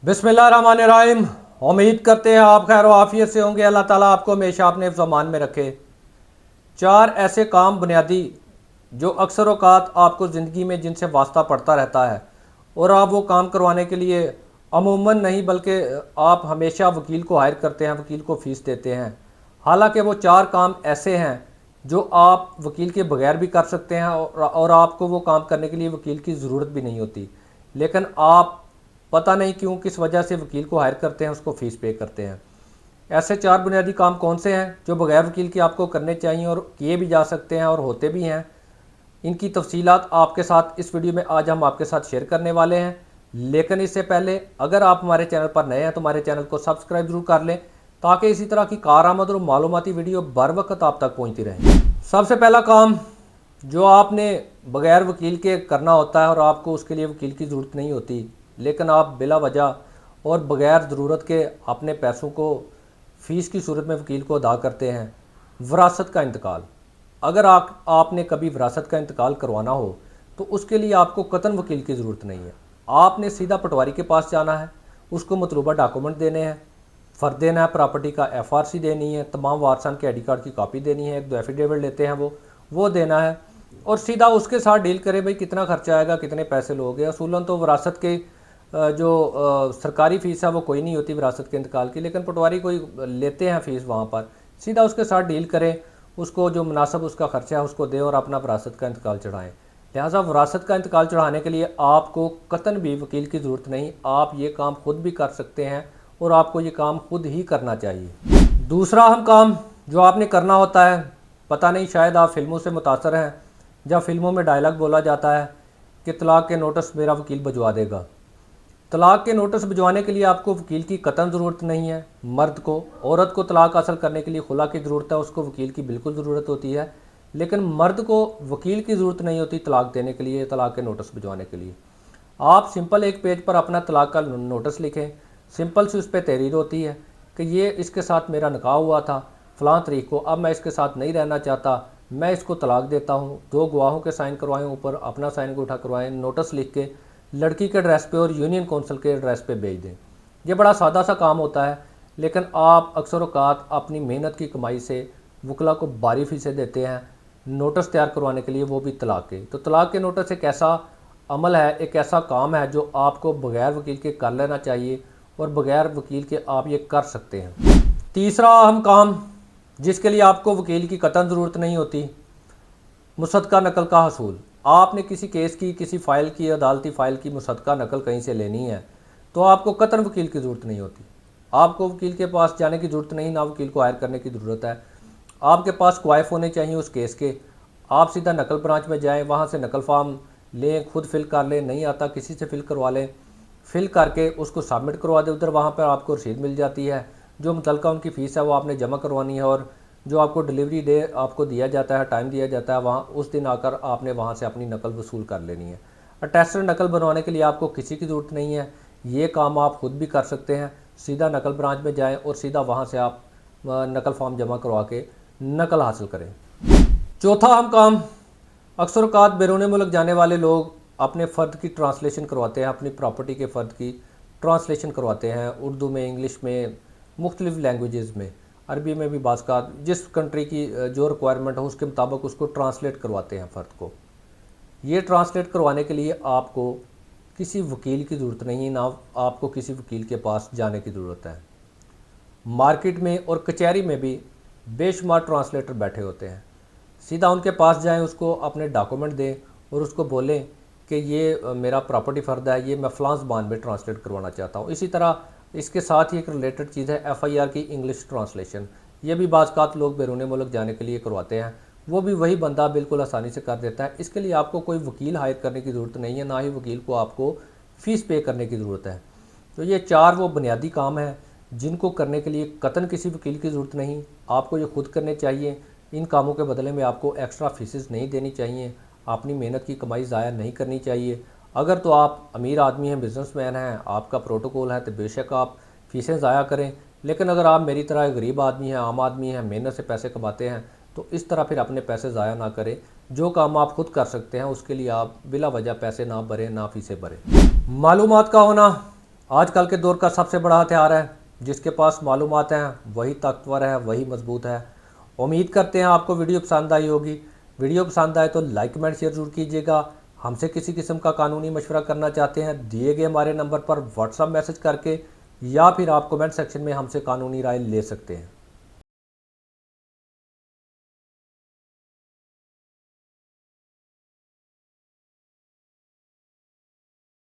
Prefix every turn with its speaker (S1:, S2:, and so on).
S1: बिस्मिल्लाहिर्रहमानिर्रहीम। उम्मीद करते हैं आप खैर आफियत से होंगे। अल्लाह ताला आपको हमेशा अपने ज़मान में रखे। चार ऐसे काम बुनियादी जो अक्सर औक़ात आपको ज़िंदगी में जिनसे वास्ता पड़ता रहता है और आप वो काम करवाने के लिए अमूमन नहीं बल्कि आप हमेशा वकील को हायर करते हैं, वकील को फ़ीस देते हैं। हालांकि वो चार काम ऐसे हैं जो आप वकील के बगैर भी कर सकते हैं और आपको वो काम करने के लिए वकील की ज़रूरत भी नहीं होती, लेकिन आप पता नहीं क्यों किस वजह से वकील को हायर करते हैं, उसको फ़ीस पे करते हैं। ऐसे चार बुनियादी काम कौन से हैं जो बगैर वकील के आपको करने चाहिए और किए भी जा सकते हैं और होते भी हैं, इनकी तफसीलात आपके साथ इस वीडियो में आज हम आपके साथ शेयर करने वाले हैं। लेकिन इससे पहले अगर आप हमारे चैनल पर नए हैं तो हमारे चैनल को सब्सक्राइब जरूर कर लें ताकि इसी तरह की कारआमद और मालूमाती वीडियो बर वक्त आप तक पहुँचती रहे। सबसे पहला काम जो आपने बगैर वकील के करना होता है और आपको उसके लिए वकील की ज़रूरत नहीं होती, लेकिन आप बिला वजह और बग़ैर ज़रूरत के अपने पैसों को फ़ीस की सूरत में वकील को अदा करते हैं, विरासत का इंतकाल। अगर आपने कभी विरासत का इंतकाल करवाना हो तो उसके लिए आपको कतन वकील की ज़रूरत नहीं है। आपने सीधा पटवारी के पास जाना है, उसको मतलूबा डॉक्यूमेंट देने हैं, फ़र्द देना है, प्रॉपर्टी का FRC देनी है, तमाम वारसान के ID कार्ड की कॉपी देनी है, एक दो एफिडेविट लेते हैं वो देना है और सीधा उसके साथ डील करें भाई कितना खर्चा आएगा, कितने पैसे लोगे। असूलन तो विरासत के जो सरकारी फ़ीस है वो कोई नहीं होती विरासत के इंतकाल की, लेकिन पटवारी कोई लेते हैं फ़ीस, वहाँ पर सीधा उसके साथ डील करें, उसको जो मुनासिब उसका खर्चा है उसको दें और अपना विरासत का इंतकाल चढ़ाएं। लिहाजा विरासत का इंतकाल चढ़ाने के लिए आपको कतन भी वकील की ज़रूरत नहीं, आप ये काम खुद भी कर सकते हैं और आपको ये काम खुद ही करना चाहिए। दूसरा अहम काम जो आपने करना होता है, पता नहीं शायद आप फिल्मों से मुतासर हैं, जब फिल्मों में डायलॉग बोला जाता है कि तलाक के नोटिस मेरा वकील भिजवा देगा। तलाक के नोटिस भिजवाने के लिए आपको वकील की कतन ज़रूरत नहीं है। मर्द को, औरत को तलाक हासिल करने के लिए खुला की ज़रूरत है, उसको वकील की बिल्कुल ज़रूरत होती है, लेकिन मर्द को वकील की ज़रूरत नहीं होती तलाक देने के लिए, तलाक के नोटिस भिजवाने के लिए। आप सिंपल एक पेज पर अपना तलाक का नोटिस लिखें, सिंपल सी उस पर तहरीर होती है कि ये इसके साथ मेरा निकाह हुआ था फ़लाँ तारीख को, अब मैं इसके साथ नहीं रहना चाहता, मैं इसको तलाक देता हूँ। दो गवाहों के साइन करवाएं, ऊपर अपना साइन को उठा करवाएं, नोटिस लिख के लड़की के एड्रेस पे और यूनियन कौंसिल के एड्रेस पे भेज दें। ये बड़ा सादा सा काम होता है, लेकिन आप अक्सर औक़ात अपनी मेहनत की कमाई से वकला को भारी फीसें देते हैं नोटिस तैयार करवाने के लिए, वो भी तलाक के। तो तलाक के नोटिस एक ऐसा अमल है, एक ऐसा काम है जो आपको बग़ैर वकील के कर लेना चाहिए और बग़ैर वकील के आप ये कर सकते हैं। तीसरा अहम काम जिसके लिए आपको वकील की कतई ज़रूरत नहीं होती, मुसद्दका नकल का हसूल। आपने किसी केस की, किसी फ़ाइल की, अदालती फ़ाइल की मुसद्दका नकल कहीं से लेनी है तो आपको कतई वकील की ज़रूरत नहीं होती। आपको वकील के पास जाने की ज़रूरत नहीं, ना वकील को हायर करने की ज़रूरत है। आपके पास क्वाइफ होने चाहिए उस केस के। आप सीधा नकल ब्रांच में जाएँ, वहाँ से नकल फार्म लें, खुद फिल कर लें, नहीं आता किसी से फिल करवा लें, फिल करके उसको सबमिट करवा दें। उधर वहाँ पर आपको रसीद मिल जाती है, जो मुतल्लिका उनकी फ़ीस है वो आपने जमा करवानी है और जो आपको डिलीवरी डे आपको दिया जाता है, टाइम दिया जाता है, वहाँ उस दिन आकर आपने वहाँ से अपनी नकल वसूल कर लेनी है। अटेस्टेड नकल बनवाने के लिए आपको किसी की ज़रूरत नहीं है, ये काम आप खुद भी कर सकते हैं। सीधा नकल ब्रांच में जाएं और सीधा वहाँ से आप नकल फॉर्म जमा करवा के नकल हासिल करें। चौथा अहम काम, अक्सर औक़ात बैरून मुल्क जाने वाले लोग अपने फ़र्द की ट्रांसलेशन करवाते हैं, अपनी प्रॉपर्टी के फ़र्द की ट्रांसलेशन करवाते हैं, उर्दू में, इंग्लिश में, मुख्तलिफ़ लैंग्वेजेज़ में, अरबी में भी बाज़ का, जिस कंट्री की जो रिक्वायरमेंट हो उसके मुताबिक उसको ट्रांसलेट करवाते हैं फ़र्द को। ये ट्रांसलेट करवाने के लिए आपको किसी वकील की ज़रूरत नहीं, ना आपको किसी वकील के पास जाने की ज़रूरत है। मार्केट में और कचहरी में भी बेशुमार ट्रांसलेटर बैठे होते हैं, सीधा उनके पास जाएं, उसको अपने डॉक्यूमेंट दें और उसको बोलें कि ये मेरा प्रॉपर्टी फ़र्द है, ये मैं फ़लाँ ज़बान में ट्रांसलेट करवाना चाहता हूँ। इसी तरह इसके साथ ही एक रिलेटेड चीज़ है FIR की इंग्लिश ट्रांसलेशन। ये भी बाज़ लोग बैरून मुल्क जाने के लिए करवाते हैं, वो भी वही बंदा बिल्कुल आसानी से कर देता है। इसके लिए आपको कोई वकील हायर करने की ज़रूरत नहीं है, ना ही वकील को आपको फ़ीस पे करने की ज़रूरत है। तो ये चार वो बुनियादी काम हैं जिनको करने के लिए कतन किसी वकील की ज़रूरत नहीं, आपको ये खुद करने चाहिए। इन कामों के बदले में आपको एक्स्ट्रा फीसेस नहीं देनी चाहिए, अपनी मेहनत की कमाई ज़ाया नहीं करनी चाहिए। अगर तो आप अमीर आदमी हैं, बिजनेसमैन हैं, आपका प्रोटोकॉल है, तो बेशक आप फ़ीसें ज़ाया करें, लेकिन अगर आप मेरी तरह गरीब आदमी हैं, आम आदमी हैं, मेहनत से पैसे कमाते हैं, तो इस तरह फिर अपने पैसे ज़ाया ना करें। जो काम आप खुद कर सकते हैं उसके लिए आप बिला वजह पैसे ना भरें, ना फ़ीसें भरें। मालूमात का होना आजकल के दौर का सबसे बड़ा हथियार है। जिसके पास मालूमात हैं वही ताकतवर है, वही मजबूत है। उम्मीद करते हैं आपको वीडियो पसंद आई होगी। वीडियो पसंद आए तो लाइक कमेंट शेयर जरूर कीजिएगा। हमसे किसी किस्म का कानूनी मशवरा करना चाहते हैं, दिए गए हमारे नंबर पर व्हाट्सएप मैसेज करके या फिर आप कमेंट सेक्शन में हमसे कानूनी राय ले सकते हैं।